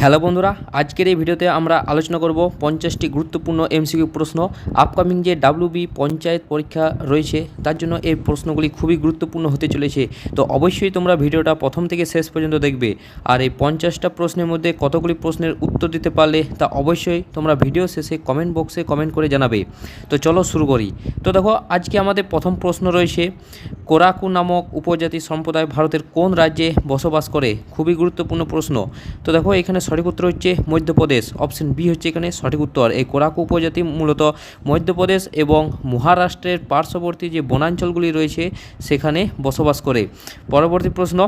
Hello বন্ধুরা, আজকের এই ভিডিওতে আমরা আলোচনা করব 50টি গুরুত্বপূর্ণ এমসিকিউ প্রশ্ন। আপকামিং যে ডাব্লিউবি পঞ্চায়েত পরীক্ষা রয়েছে তার জন্য এই প্রশ্নগুলি খুবই গুরুত্বপূর্ণ হতে চলেছে। তো অবশ্যই তোমরা ভিডিওটা প্রথম থেকে শেষ পর্যন্ত দেখবে। আর এই 50টা প্রশ্নের মধ্যে কতগুলি প্রশ্নের উত্তর দিতে পারলে তা অবশ্যই তোমরা ভিডিও শেষে কমেন্ট বক্সে কমেন্ট করে জানাবে। তো চলো শুরু করি। তো দেখো, আজকে আমাদের প্রথম প্রশ্ন রয়েছে, কোরাকু নামক উপজাতি সম্প্রদায় ভারতের কোন রাজ্যে বসবাস করে? খুবই গুরুত্বপূর্ণ প্রশ্ন। তো দেখো, এখানে সঠিক উত্তর হচ্ছে মধ্যপ্রদেশ। অপশন বি হচ্ছে এখানে সঠিক উত্তর। এই কোরাকু উপজাতি মূলত মধ্যপ্রদেশ এবং মহারাষ্ট্রের পার্শ্ববর্তী যে বনাঞ্চলগুলি রয়েছে সেখানে বসবাস করে। পরবর্তী প্রশ্ন,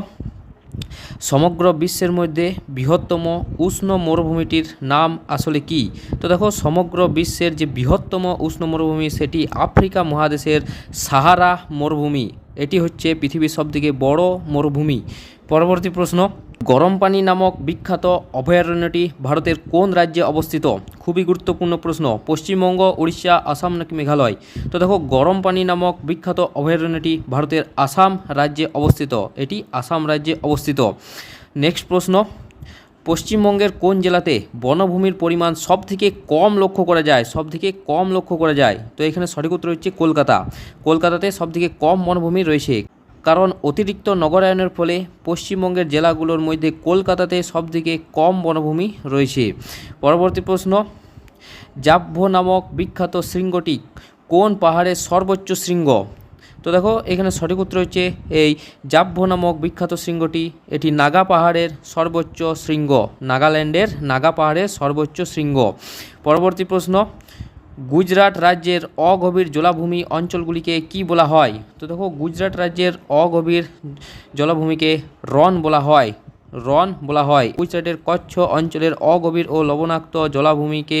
সমগ্র বিশ্বের মধ্যে বৃহত্তম উষ্ণ মরুভূমিটির নাম আসলে কি? তো দেখো, সমগ্র বিশ্বের যে বৃহত্তম উষ্ণ মরুভূমি সেটি আফ্রিকা মহাদেশের সাহারা মরুভূমি। এটি হচ্ছে পৃথিবীর সবথেকে বড় মরুভূমি। পরবর্তী প্রশ্ন, গরম পানি নামক বিখ্যাত অভয়ারণ্যটি ভারতের কোন রাজ্যে অবস্থিত? খুবই গুরুত্বপূর্ণ প্রশ্ন। পশ্চিমবঙ্গ, উড়িষ্যা, আসাম নাকি মেঘালয়? তো দেখো, গরম পানি নামক বিখ্যাত অভয়ারণ্যটি ভারতের আসাম রাজ্যে অবস্থিত। এটি আসাম রাজ্যে অবস্থিত। নেক্সট প্রশ্ন, পশ্চিমবঙ্গের কোন জেলাতে বনভূমির পরিমাণ সবথেকে কম লক্ষ্য করা যায়? সবথেকে কম লক্ষ্য করা যায়। তো এখানে সঠিক উত্তর হচ্ছে কলকাতা। কলকাতাতে সবথেকে কম বনভূমি রয়েছে, কারণ অতিরিক্ত নগরায়নের ফলে পশ্চিমবঙ্গের জেলাগুলোর মধ্যে কলকাতাতে সবথেকে কম বনভূমি রয়েছে। পরবর্তী প্রশ্ন, জাভ্য নামক বিখ্যাত শৃঙ্গটি কোন পাহাড়ের সর্বোচ্চ শৃঙ্গ? তো দেখো, এখানে সঠিক উত্তর হচ্ছে এই জাভ্য নামক বিখ্যাত শৃঙ্গটি, এটি নাগা পাহাড়ের সর্বোচ্চ শৃঙ্গ। নাগাল্যান্ডের নাগা পাহাড়ের সর্বোচ্চ শৃঙ্গ। পরবর্তী প্রশ্ন, গুজরাট রাজ্যের অগভীর জলাভূমি অঞ্চলগুলিকে কি বলা হয়? তো দেখো, গুজরাট রাজ্যের অগভীর জলাভূমিকে রন বলা হয়। রন বলা হয়। গুজরাটের কচ্ছ অঞ্চলের অগভীর ও লবণাক্ত জলাভূমিকে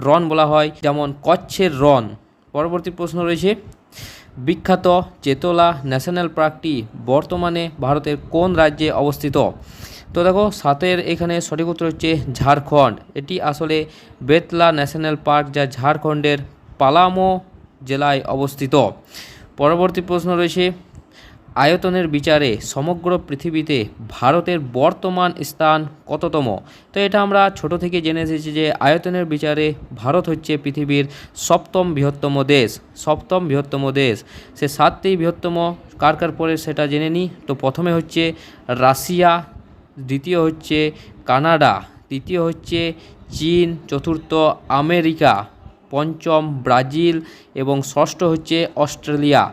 রন বলা হয়, যেমন কচ্ছের রন। পরবর্তী প্রশ্ন রয়েছে, বিখ্যাত চেতলা ন্যাশনাল পার্কটি বর্তমানে ভারতের কোন রাজ্যে অবস্থিত? তো দেখো, সাতের এখানে সঠিক উত্তর হচ্ছে ঝাড়খণ্ড। এটি আসলে বেতলা ন্যাশনাল পার্ক, যা ঝাড়খণ্ডের পালামো জেলায় অবস্থিত। পরবর্তী প্রশ্ন রয়েছে, আয়তনের বিচারে সমগ্র পৃথিবীতে ভারতের বর্তমান স্থান কততম? তো এটা আমরা ছোট থেকে জেনে এসেছি যে আয়তনের বিচারে ভারত হচ্ছে পৃথিবীর সপ্তম বৃহত্তম দেশ। সপ্তম বৃহত্তম দেশ। সে 7টি বৃহত্তম কার কার পরে সেটা জেনে নিই। তো প্রথমে হচ্ছে রাশিয়া, দ্বিতীয় হচ্ছে কানাডা, তৃতীয় হচ্ছে চীন, চতুর্থ আমেরিকা, পঞ্চম ব্রাজিল এবং ষষ্ঠ হচ্ছে অস্ট্রেলিয়া।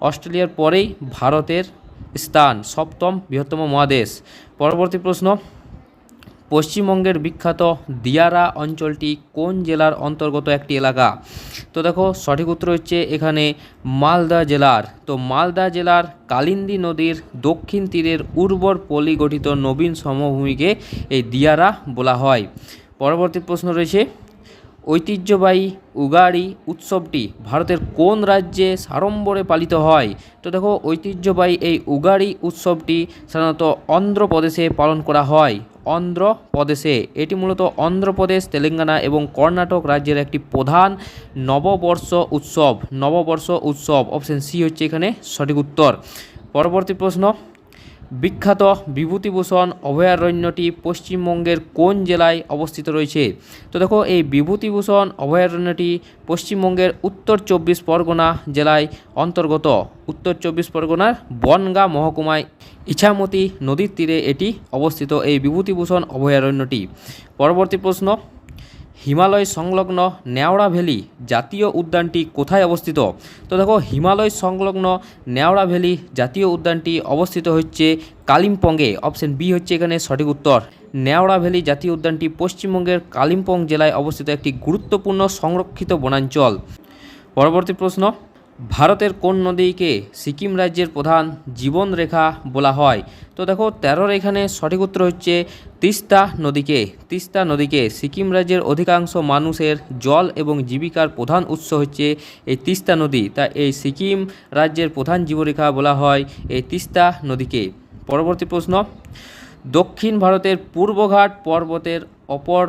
অস্ট্রেলিয়ার পরেই ভারতের স্থান সপ্তম বৃহত্তম মহাদেশ। পরবর্তী প্রশ্ন, পশ্চিমবঙ্গের বিখ্যাত দিয়ারা অঞ্চলটি কোন জেলার অন্তর্গত একটি এলাকা? তো দেখো, সঠিক উত্তর হচ্ছে এখানে মালদা জেলার। তো মালদা জেলার কালিন্দী নদীর দক্ষিণ তীরের উর্বর পলি গঠিত নবীন সমভূমিকে এই দিয়ারা বলা হয়। পরবর্তী প্রশ্ন রয়েছে, ঐতিহ্যবাহী উগাড়ি উৎসবটি ভারতের কোন রাজ্যে সাড়ম্বরে পালিত হয়? তো দেখো, ঐতিহ্যবাহী এই উগাড়ি উৎসবটি সাধারণত অন্ধ্রপ্রদেশে পালন করা হয়। অন্ধ্রপ্রদেশে। এটি মূলত অন্ধ্রপ্রদেশ, তেলেঙ্গানা এবং কর্ণাটক রাজ্যের একটি প্রধান নববর্ষ উৎসব। নববর্ষ উৎসব। অপশন সি হচ্ছে এখানে সঠিক উত্তর। পরবর্তী প্রশ্ন, বিখ্যাত বিভূতিভূষণ অভয়ারণ্যটি পশ্চিমবঙ্গের কোন জেলায় অবস্থিত রয়েছে? তো দেখো, এই বিভূতিভূষণ অভয়ারণ্যটি পশ্চিমবঙ্গের উত্তর 24 পরগনা জেলায় অন্তর্গত। উত্তর 24 পরগনার বনগাঁ মহকুমায় ইছামতি নদীর তীরে এটি অবস্থিত, এই বিভূতিভূষণ অভয়ারণ্যটি। পরবর্তী প্রশ্ন, হিমালয় সংলগ্ন নেওড়া ভ্যালি জাতীয় উদ্যানটি কোথায় অবস্থিত? তো দেখো, হিমালয় সংলগ্ন নেওড়া ভ্যালি জাতীয় উদ্যানটি অবস্থিত হচ্ছে কালিম্পংয়ে। অপশন বি হচ্ছে এখানে সঠিক উত্তর। নেওড়া ভ্যালি জাতীয় উদ্যানটি পশ্চিমবঙ্গের কালিম্পং জেলায় অবস্থিত একটি গুরুত্বপূর্ণ সংরক্ষিত বনাঞ্চল। পরবর্তী প্রশ্ন, ভারতের কোন নদীকে সিকিম রাজ্যের প্রধান জীবনরেখা বলা হয়? তো দেখো, 13 এখানে সঠিক উত্তর হচ্ছে তিস্তা নদীকে। তিস্তা নদীকে। সিকিম রাজ্যের অধিকাংশ মানুষের জল এবং জীবিকার প্রধান উৎস হচ্ছে এই তিস্তা নদী। তা এই সিকিম রাজ্যের প্রধান জীবনরেখা বলা হয় এই তিস্তা নদীকে। পরবর্তী প্রশ্ন, দক্ষিণ ভারতের পূর্বঘাট পর্বতের অপর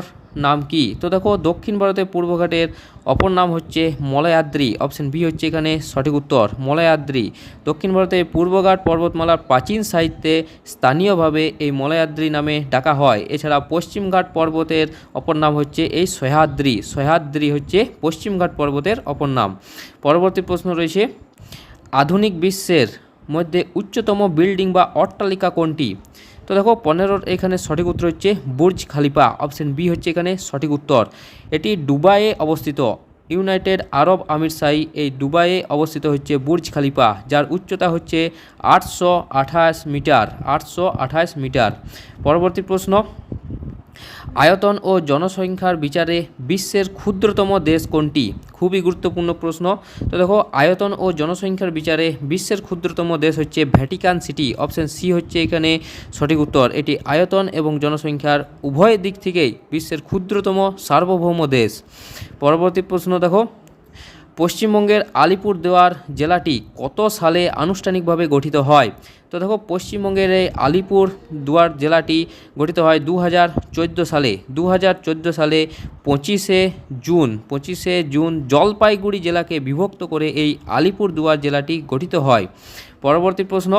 নাম কি? তো দেখো দক্ষিণ ভারতের পূর্বঘাটের অপর নাম হচ্ছে মলয়াদ্রি। অপশন বি হচ্ছে এখানে সঠিক উত্তর, মলয়াদ্রি। দক্ষিণ ভারতের পূর্বঘাট পর্বতমালার প্রাচীন সাহিত্যে স্থানীয়ভাবে এই মলয়াদ্রি নামে ডাকা হয়। এছাড়া পশ্চিমঘাট পর্বতের অপর নাম হচ্ছে এই সহ্যাদ্রি। সহ্যাদ্রি হচ্ছে পশ্চিমঘাট পর্বতের অপর নাম। পরবর্তী প্রশ্ন রয়েছে, আধুনিক বিশ্বের মধ্যে উচ্চতম বিল্ডিং বা অট্টালিকা কোনটি? তো দেখো 15 এখানে সঠিক উত্তর হচ্ছে বুর্জ খালিফা। অপশন বি হচ্ছে এখানে সঠিক উত্তর। এটি দুবাইয়ে অবস্থিত, ইউনাইটেড আরব আমিরশাহী এই দুবাইয়ে অবস্থিত হচ্ছে বুর্জ খালিফা, যার উচ্চতা হচ্ছে 828 মিটার। 828 মিটার। পরবর্তী প্রশ্ন, আয়তন ও জনসংখ্যার বিচারে বিশ্বের ক্ষুদ্রতম দেশ কোনটি? খুবই গুরুত্বপূর্ণ প্রশ্ন। তো দেখো আয়তন ও জনসংখ্যার বিচারে বিশ্বের ক্ষুদ্রতম দেশ হচ্ছে ভ্যাটিকান সিটি। অপশন সি হচ্ছে এখানে সঠিক উত্তর। এটি আয়তন এবং জনসংখ্যার উভয় দিক থেকেই বিশ্বের ক্ষুদ্রতম সার্বভৌম দেশ। পরবর্তী প্রশ্ন দেখো, পশ্চিমবঙ্গের আলিপুরদুয়ার জেলাটি কত সালে আনুষ্ঠানিকভাবে গঠিত হয়? তো দেখো পশ্চিমবঙ্গের এই আলিপুরদুয়ার জেলাটি গঠিত হয় 2014 সালে। 2014 সালে 25শে জুন জলপাইগুড়ি জেলাকে বিভক্ত করে এই আলিপুরদুয়ার জেলাটি গঠিত হয়। পরবর্তী প্রশ্ন,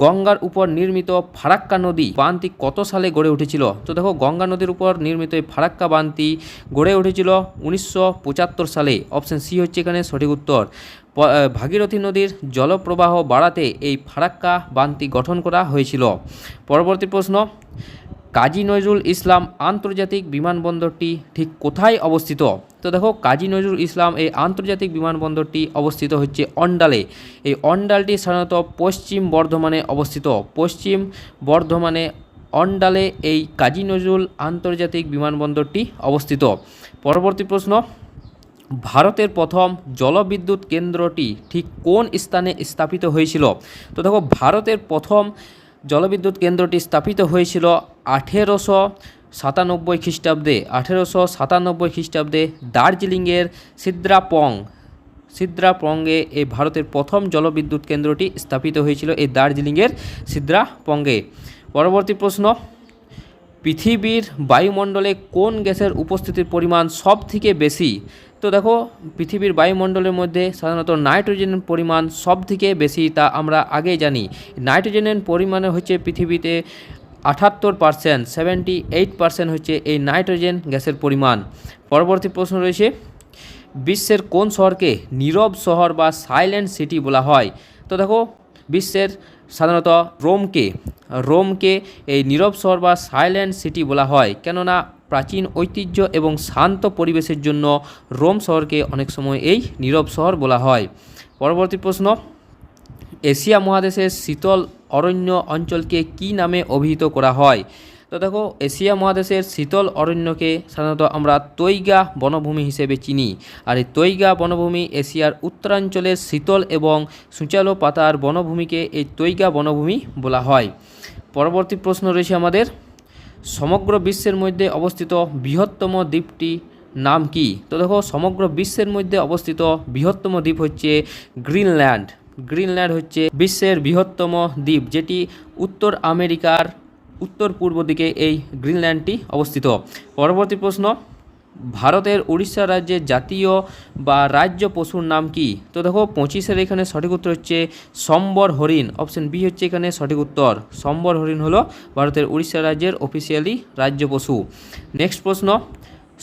গঙ্গার উপর নির্মিত ফারাক্কা নদী বাঁধটি কত সালে গড়ে উঠেছিল? তো দেখো গঙ্গা নদীর উপর নির্মিত এই ফারাক্কা বাঁধটি গড়ে উঠেছিল 1975 সালে। অপশন সি হচ্ছে এখানে সঠিক উত্তর। ভাগীরথী নদীর জলপ্রবাহ বাড়াতে এই ফারাক্কা বাঁধটি গঠন করা হয়েছিল। পরবর্তী প্রশ্ন, কাজী নজরুল ইসলাম আন্তর্জাতিক বিমানবন্দরটি ঠিক কোথায় অবস্থিত? তো দেখো কাজী নজরুল ইসলাম এই আন্তর্জাতিক বিমানবন্দরটি অবস্থিত হচ্ছে অন্ডালে। এই অন্ডালটি সাধারণত পশ্চিম বর্ধমানে অবস্থিত। পশ্চিম বর্ধমানে অন্ডালে এই কাজী নজরুল আন্তর্জাতিক বিমানবন্দরটি অবস্থিত। পরবর্তী প্রশ্ন, ভারতের প্রথম জলবিদ্যুৎ কেন্দ্রটি ঠিক কোন স্থানে স্থাপিত হয়েছিল? তো দেখো ভারতের প্রথম জলবিদ্যুৎ কেন্দ্রটি স্থাপিত হয়েছিল 1897 খ্রিস্টাব্দে। 1897 খ্রিস্টাব্দে দার্জিলিংয়ের সিদ্রাপংয়ে এই ভারতের প্রথম জলবিদ্যুৎ কেন্দ্রটি স্থাপিত হয়েছিল এই দার্জিলিংয়ের সিদ্রাপংয়ে। পরবর্তী প্রশ্ন, পৃথিবীর বায়ুমণ্ডলে কোন গ্যাসের উপস্থিতির পরিমাণ সব থেকে বেশি? তো দেখো পৃথিবীর বায়ুমণ্ডলের মধ্যে সাধারণত নাইট্রোজেনের পরিমাণ সব থেকে বেশি, তা আমরা আগেই জানি। নাইট্রোজেনের পরিমাণে হচ্ছে পৃথিবীতে 78%, 78% হচ্ছে এই নাইট্রোজেন গ্যাসের পরিমাণ। পরবর্তী প্রশ্ন রয়েছে, বিশ্বের কোন শহরকে নীরব শহর বা সাইলেন্ট সিটি বলা হয়? তো দেখো বিশ্বের সাধারণত রোমকে এই নীরব শহর বা সাইলেন্ট সিটি বলা হয়, কেননা প্রাচীন ঐতিহ্য এবং শান্ত পরিবেশের জন্য রোম শহরকে অনেক সময় এই নীরব শহর বলা হয়। পরবর্তী প্রশ্ন, এশিয়া মহাদেশের শীতল অরণ্য অঞ্চলকে কী নামে অভিহিত করা হয়? তো দেখো এশিয়া মহাদেশের শীতল অরণ্যকে সাধারণত আমরা তৈগা বনভূমি হিসেবে চিনি। আর এই তৈগা বনভূমি এশিয়ার উত্তরাঞ্চলের শীতল এবং সূচালো পাতার বনভূমিকে এই তৈগা বনভূমি বলা হয়। পরবর্তী প্রশ্ন রয়েছে আমাদের, সমগ্র বিশ্বের মধ্যে অবস্থিত বৃহত্তম দ্বীপটি নাম কি? তো দেখো সমগ্র বিশ্বের মধ্যে অবস্থিত বৃহত্তম দ্বীপ হচ্ছে গ্রিনল্যান্ড। গ্রিনল্যান্ড হচ্ছে বিশ্বের বৃহত্তম দ্বীপ, যেটি উত্তর আমেরিকার উত্তর পূর্ব দিকে এই গ্রিনল্যান্ডটি অবস্থিত। পরবর্তী প্রশ্ন, ভারতের উড়িষ্যা রাজ্যের জাতীয় বা রাজ্য পশুর নাম কি? তো দেখো 25 এখানে সঠিক উত্তর হচ্ছে সম্বর হরিণ। অপশন বি হচ্ছে এখানে সঠিক উত্তর। সম্বর হরিণ হলো ভারতের উড়িষ্যা রাজ্যের অফিসিয়ালি রাজ্য পশু। নেক্সট প্রশ্ন,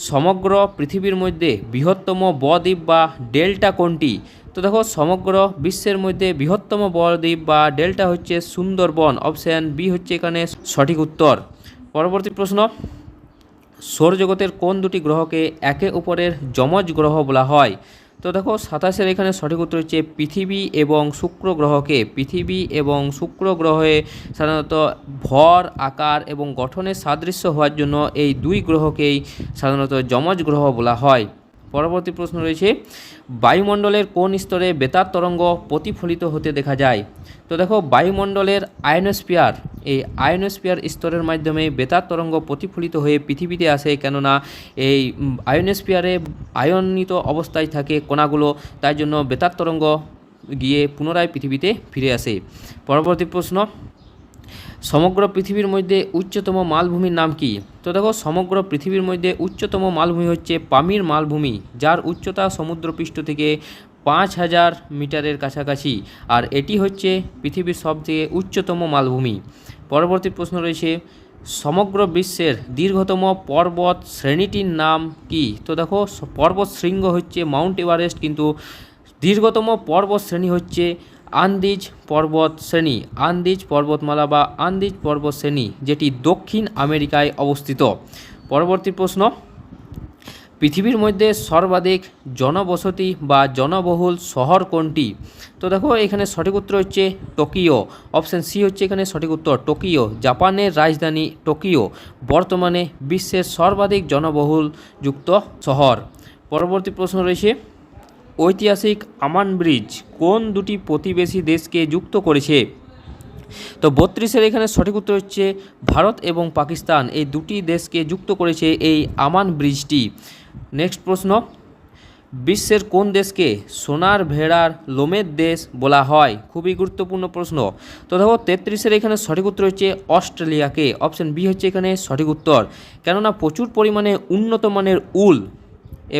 সমগ্র পৃথিবীর মধ্যে বৃহত্তম বদ্বীপ বা ডেল্টা কোনটি? তো দেখো সমগ্র বিশ্বের মধ্যে বৃহত্তম বদ্বীপ বা ডেল্টা হচ্ছে সুন্দরবন। অপশন বি হচ্ছে এখানে সঠিক উত্তর। পরবর্তী প্রশ্ন, সৌরজগতের কোন দুটি গ্রহকে একে অপরের যমজ গ্রহ বলা হয়? তো দেখো 27 এখানে সঠিক উত্তর হচ্ছে পৃথিবী এবং শুক্র গ্রহকে। পৃথিবী এবং শুক্র গ্রহে সাধারণত ভর, আকার এবং গঠনের সাদৃশ্য হওয়ার জন্য এই দুই গ্রহকেই সাধারণত যমজ গ্রহ বলা হয়। পরবর্তী প্রশ্ন রয়েছে, বায়ুমণ্ডলের কোন স্তরে বেতার তরঙ্গ প্রতিফলিত হতে দেখা যায়? তো দেখো বায়ুমণ্ডলের আয়নোস্ফিয়ার, এই আয়নোস্ফিয়ার স্তরের মাধ্যমে বেতার তরঙ্গ প্রতিফলিত হয়ে পৃথিবীতে আসে, কেননা এই আয়নোস্ফিয়ারে আয়নিত অবস্থায় থাকে কণাগুলো, তাই জন্য বেতার তরঙ্গ গিয়ে পুনরায় পৃথিবীতে ফিরে আসে। পরবর্তী প্রশ্ন, সমগ্র পৃথিবীর মধ্যে উচ্চতম মালভূমির নাম কি? তো দেখো সমগ্র পৃথিবীর মধ্যে উচ্চতম মালভূমি হচ্ছে পামির মালভূমি, যার উচ্চতা সমুদ্রপৃষ্ঠ থেকে 5,000 মিটারের কাছাকাছি, আর এটি হচ্ছে পৃথিবীর সবথেকে উচ্চতম মালভূমি। পরবর্তী প্রশ্ন রয়েছে, সমগ্র বিশ্বের দীর্ঘতম পর্বত শ্রেণীটির নাম কি? তো দেখো পর্বত শৃঙ্গ হচ্ছে মাউন্ট এভারেস্ট, কিন্তু দীর্ঘতম পর্বত শ্রেণী হচ্ছে আন্দিজ পর্বত শ্রেণী, আন্দিজ পর্বতমালা বা আন্দিজ পর্বত শ্রেণী, যেটি দক্ষিণ আমেরিকায় অবস্থিত। পরবর্তী প্রশ্ন, পৃথিবীর মধ্যে সর্বাধিক জনবসতি বা জনবহুল শহর কোনটি? তো দেখো এখানে সঠিক উত্তর হচ্ছে টোকিও। অপশান সি হচ্ছে এখানে সঠিক উত্তর, টোকিও। জাপানের রাজধানী টোকিও বর্তমানে বিশ্বের সর্বাধিক জনবহুল যুক্ত শহর। পরবর্তী প্রশ্ন রয়েছে, ঐতিহাসিক আমান ব্রিজ কোন দুটি প্রতিবেশী দেশকে যুক্ত করেছে? তো 32-এর এখানে সঠিক উত্তর হচ্ছে ভারত এবং পাকিস্তান, এই দুটি দেশকে যুক্ত করেছে এই আমান ব্রিজটি। নেক্সট প্রশ্ন, বিশ্বের কোন দেশকে সোনার ভেড়ার লোমের দেশ বলা হয়? খুবই গুরুত্বপূর্ণ প্রশ্ন। তো দেখো 33-এর এখানে সঠিক উত্তর হচ্ছে অস্ট্রেলিয়াকে। অপশান বি হচ্ছে এখানে সঠিক উত্তর, কেননা প্রচুর পরিমাণে উন্নত মানের উল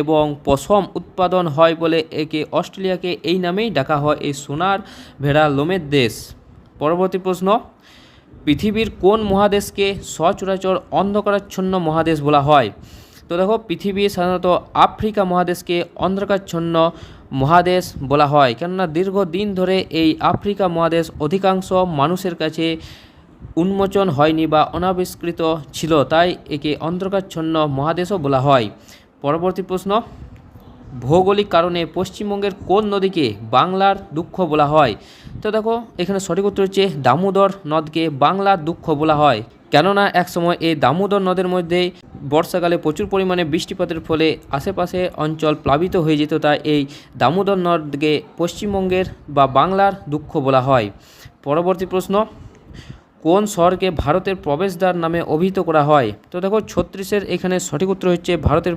এবং পশম উৎপাদন হয় বলে একে অস্ট্রেলিয়াকে এই নামেই ডাকা হয়, এই সোনার ভেড়া লোমের দেশ। পরবর্তী প্রশ্ন, পৃথিবীর কোন মহাদেশকে সচরাচর অন্ধকারাচ্ছন্ন মহাদেশ বলা হয়? তো দেখো পৃথিবী সাধারণত আফ্রিকা মহাদেশকে অন্ধকারাচ্ছন্ন মহাদেশ বলা হয়, কেননা দীর্ঘদিন ধরে এই আফ্রিকা মহাদেশ অধিকাংশ মানুষের কাছে উন্মোচন হয়নি বা অনাবিষ্কৃত ছিল, তাই একে অন্ধকারাচ্ছন্ন মহাদেশও বলা হয়। পরবর্তী প্রশ্ন, ভৌগোলিক কারণে পশ্চিমবঙ্গের কোন নদীকে বাংলার দুঃখ বলা হয়? তো দেখো এখানে সঠিক উত্তর হচ্ছে দামোদর নদকে বাংলার দুঃখ বলা হয়, কেননা একসময় এই দামোদর নদের মধ্যে বর্ষাকালে প্রচুর পরিমাণে বৃষ্টিপাতের ফলে আশেপাশে অঞ্চল প্লাবিত হয়ে যেত, তাই এই দামোদর নদকে পশ্চিমবঙ্গের বা বাংলার দুঃখ বলা হয়। পরবর্তী প্রশ্ন, কোন শহরকে ভারতের প্রবেশদ্বার নামে অভিহিত করা হয়? তো দেখো 36-এর এখানে সঠিক উত্তর হচ্ছে ভারতের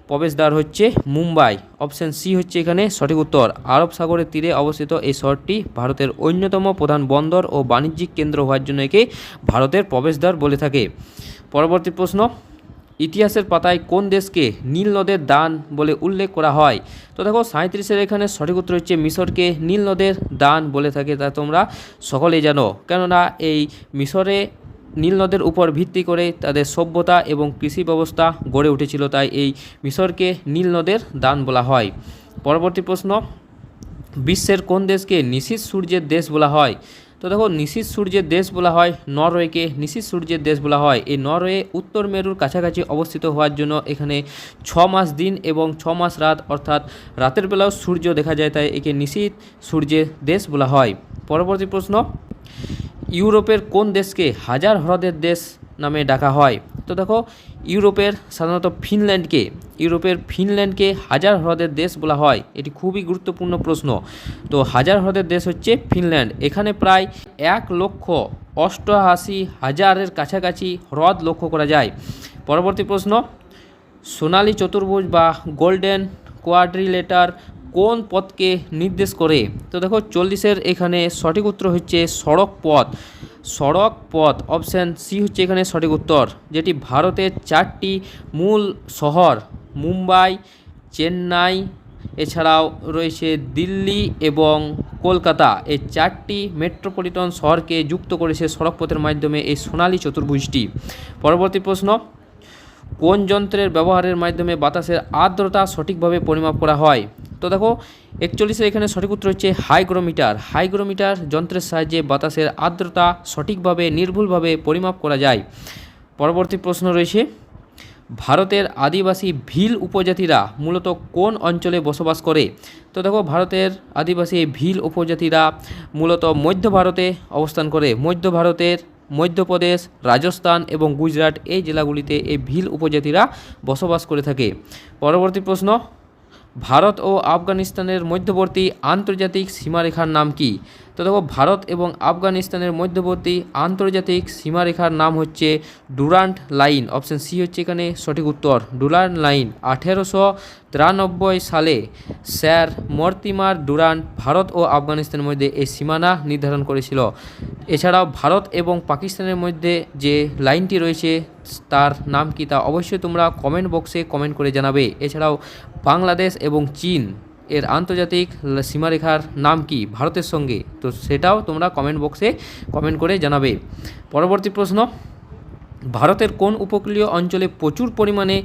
প্রবেশদ্বার হচ্ছে মুম্বাই। অপশান সি হচ্ছে এখানে সঠিক উত্তর। আরব সাগরের তীরে অবস্থিত এই শহরটি ভারতের অন্যতম প্রধান বন্দর ও বাণিজ্যিক কেন্দ্র হওয়ার জন্য একে ভারতের প্রবেশদ্বার বলে থাকে। পরবর্তী প্রশ্ন, ইতিহাসের পাতায় কোন দেশকে নীল নদের দান বলে উল্লেখ করা হয়? তো দেখো 37-এর এখানে সঠিক উত্তর হচ্ছে মিশরকে নীল নদের দান বলে থাকে, তা তোমরা সকলেই জানো, কেননা এই মিশরে নীল নদের উপর ভিত্তি করে তাদের সভ্যতা এবং কৃষি ব্যবস্থা গড়ে উঠেছিল, তাই এই মিশরকে নীল নদের দান বলা হয়। পরবর্তী প্রশ্ন, বিশ্বের কোন দেশকে নিশীথ সূর্যের দেশ বলা হয়? তো দেখো নিশীথ সূর্যের দেশ বলা হয় নরওয়েকে নিশীথ সূর্যের দেশ বলা হয়। এই নরওয়ে উত্তর মেরুর কাছাকাছি অবস্থিত হওয়ার জন্য এখানে 6 মাস দিন এবং 6 মাস রাত, অর্থাৎ রাতের বেলাও সূর্য দেখা যায়, তাই একে নিশীথ সূর্যের দেশ বলা হয়। পরবর্তী প্রশ্ন, ইউরোপের কোন দেশকে হাজার হ্রদের দেশ নামে ডাকা হয়? তো দেখো ইউরোপের ফিনল্যান্ডকে হাজার হ্রদের দেশ বলা হয়, এটি খুবই গুরুত্বপূর্ণ প্রশ্ন। তো হাজার হ্রদের দেশ হচ্ছে ফিনল্যান্ড, এখানে প্রায় 1,88,000-এর কাছাকাছি হ্রদ লক্ষ্য করা যায়। পরবর্তী প্রশ্ন, সোনালী চতুর্ভুজ বা গোল্ডেন কোয়াড্রিলেটার কোন পথকে নির্দেশ করে? তো দেখো 40-এর এখানে সঠিক উত্তর হচ্ছে সড়ক পথ। অপশান সি হচ্ছে এখানে সঠিক উত্তর, যেটি ভারতের 4টি মূল শহর মুম্বাই, চেন্নাই, এছাড়াও রয়েছে দিল্লি এবং কলকাতা, এই 4টি মেট্রোপলিটন শহরকে যুক্ত করেছে সড়কপথের মাধ্যমে এই সোনালী চতুর্ভুজটি। পরবর্তী প্রশ্ন, কোন যন্ত্রের ব্যবহারের মাধ্যমে বাতাসের আর্দ্রতা সঠিকভাবে পরিমাপ করা হয়? তো দেখো 41-এর এখানে সঠিক উত্তর হচ্ছে হাইগ্রোমিটার যন্ত্রের সাহায্যে বাতাসের আর্দ্রতা সঠিকভাবে নির্ভুলভাবে পরিমাপ করা যায়। পরবর্তী প্রশ্ন রয়েছে, ভারতের আদিবাসী ভিল উপজাতিরা মূলত কোন অঞ্চলে বসবাস করে? তো দেখো ভারতের আদিবাসী ভিল উপজাতিরা মূলত মধ্য ভারতে অবস্থান করে। মধ্য ভারতের মধ্যপ্রদেশ, রাজস্থান এবং গুজরাট এই জেলাগুলিতে এই ভিল উপজাতিরা বসবাস করে থাকে। পরবর্তী প্রশ্ন, ভারত ও আফগানিস্তানের মধ্যবর্তী আন্তর্জাতিক সীমারেখার নাম কি? তো দেখো ভারত এবং আফগানিস্তানের মধ্যবর্তী আন্তর্জাতিক সীমারেখার নাম হচ্ছে ডুরান্ট লাইন। অপশন সি হচ্ছে এখানে সঠিক উত্তর, ডুরান্ট লাইন। 1893 সালে স্যার মর্টিমার ডুরান্ট ভারত ও আফগানিস্তানের মধ্যে এই সীমানা নির্ধারণ করেছিল। এছাড়াও ভারত এবং পাকিস্তানের মধ্যে যে লাইনটি রয়েছে তার নাম কি তা অবশ্যই তোমরা কমেন্ট বক্সে কমেন্ট করে জানাবে। এছাড়াও বাংলাদেশ এবং চীন এর আন্তর্জাতিক সীমারেখার নাম কি ভারতের সঙ্গে, তো সেটাও তোমরা কমেন্ট বক্সে কমেন্ট করে জানাবে। পরবর্তী প্রশ্ন, ভারতের কোন উপকূলীয় অঞ্চলে প্রচুর পরিমাণে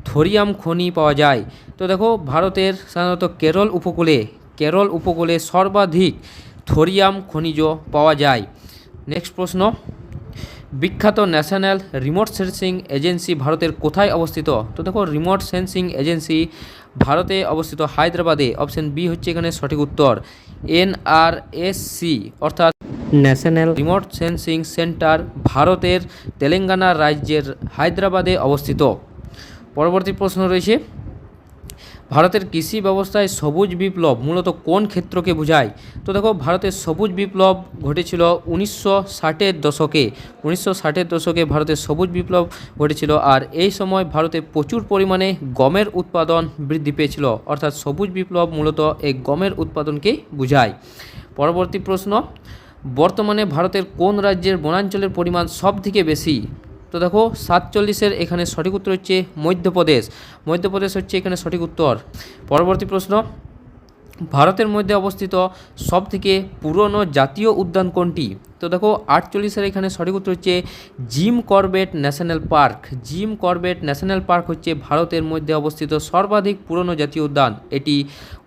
থোরিয়াম খনি পাওয়া যায়? তো দেখো ভারতের সাধারণত কেরল উপকূলে সর্বাধিক থোরিয়াম খনিজ পাওয়া যায়। নেক্সট প্রশ্ন, বিখ্যাত ন্যাশনাল রিমোট সেন্সিং এজেন্সি ভারতের কোথায় অবস্থিত? তো দেখো রিমোট সেন্সিং এজেন্সি ভারতে অবস্থিত হায়দ্রাবাদে। অপশন বি হচ্ছে এখানে সঠিক উত্তর। NRSC অর্থাৎ ন্যাশনাল রিমোট সেন্সিং সেন্টার ভারতের তেলেঙ্গানা রাজ্যের হায়দ্রাবাদে অবস্থিত। পরবর্তী প্রশ্ন রয়েছে, ভারতের কৃষি ব্যবস্থায় সবুজ বিপ্লব মূলত কোন ক্ষেত্রকে বোঝায়? তো দেখো ভারতের সবুজ বিপ্লব ঘটেছিল 1960-এর দশকে। 1960-এর দশকে ভারতের সবুজ বিপ্লব ঘটেছিল, আর এই সময় ভারতে প্রচুর পরিমাণে গমের উৎপাদন বৃদ্ধি পেয়েছিল। অর্থাৎ সবুজ বিপ্লব মূলত এই গমের উৎপাদনকেই বোঝায়। পরবর্তী প্রশ্ন, বর্তমানে ভারতের কোন রাজ্যের বনাঞ্চলের পরিমাণ সবথেকে বেশি? তো দেখো 47-এর এখানে সঠিক উত্তর হচ্ছে মধ্যপ্রদেশ হচ্ছে এখানে সঠিক উত্তর। পরবর্তী প্রশ্ন, ভারতের মধ্যে অবস্থিত সবথেকে পুরনো জাতীয় উদ্যান কোনটি? তো দেখো 48-এর এখানে সঠিক উত্তর হচ্ছে জিম করবেট ন্যাশনাল পার্ক হচ্ছে ভারতের মধ্যে অবস্থিত সর্বাধিক পুরনো জাতীয় উদ্যান। এটি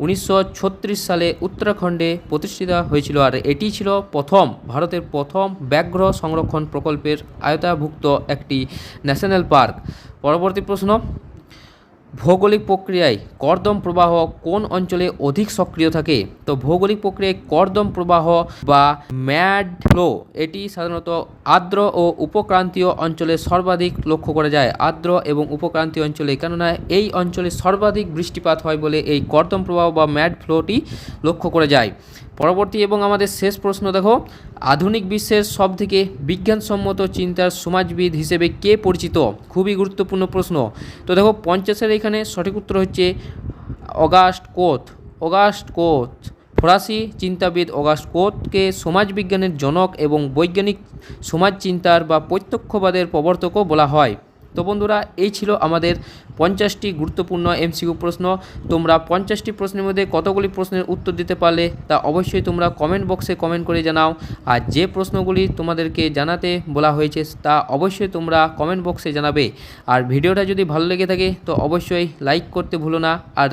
1936 সালে উত্তরাখণ্ডে প্রতিষ্ঠিত হয়েছিল, আর এটি ছিল ভারতের প্রথম ব্যাঘ্র সংরক্ষণ প্রকল্পের আওতাভুক্ত একটি ন্যাশনাল পার্ক। পরবর্তী প্রশ্ন, ভৌগোলিক প্রক্রিয়ায় কর্দম প্রবাহ কোন অঞ্চলে অধিক সক্রিয় থাকে? তো ভৌগোলিক প্রক্রিয়ায় কর্দম প্রবাহ বা ম্যাড ফ্লো এটি সাধারণত আর্দ্র ও উপক্রান্তীয় অঞ্চলে সর্বাধিক লক্ষ্য করা যায়। আর্দ্র এবং উপক্রান্তীয় অঞ্চলে, কেননা এই অঞ্চলে সর্বাধিক বৃষ্টিপাত হয় বলে এই কর্দম প্রবাহ বা ম্যাড ফ্লোটি লক্ষ্য করা যায়। পরবর্তী এবং আমাদের শেষ প্রশ্ন দেখো, আধুনিক বিশ্বের সবথেকে বিজ্ঞানসম্মত চিন্তার সমাজবিদ হিসেবে কে পরিচিত? খুবই গুরুত্বপূর্ণ প্রশ্ন। তো দেখো 50-এর এখানে সঠিক উত্তর হচ্ছে অগাস্ট কোত। ফরাসি চিন্তাবিদ অগাস্ট কোতকে সমাজবিজ্ঞানের জনক এবং বৈজ্ঞানিক সমাজচিন্তার বা প্রত্যক্ষবাদের প্রবর্তকও বলা হয়। তো বন্ধুরা, এই ছিল আমাদের 50টি গুরুত্বপূর্ণ এমসিকিউ প্রশ্ন। তোমরা 50টি প্রশ্নের মধ্যে কতগুলি প্রশ্নের উত্তর দিতে পারলে তা অবশ্যই তোমরা কমেন্ট বক্সে কমেন্ট করে জানাও। আর যে প্রশ্নগুলি তোমাদেরকে জানাতে বলা হয়েছে তা অবশ্যই তোমরা কমেন্ট বক্সে জানাবে। আর ভিডিওটা যদি ভালো লেগে থাকে তো অবশ্যই লাইক করতে ভুলো না, আর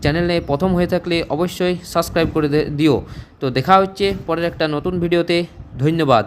চ্যানেলে প্রথম হয়ে থাকলে অবশ্যই সাবস্ক্রাইব করে দিও। তো দেখা হচ্ছে পরের একটা নতুন ভিডিওতে। ধন্যবাদ।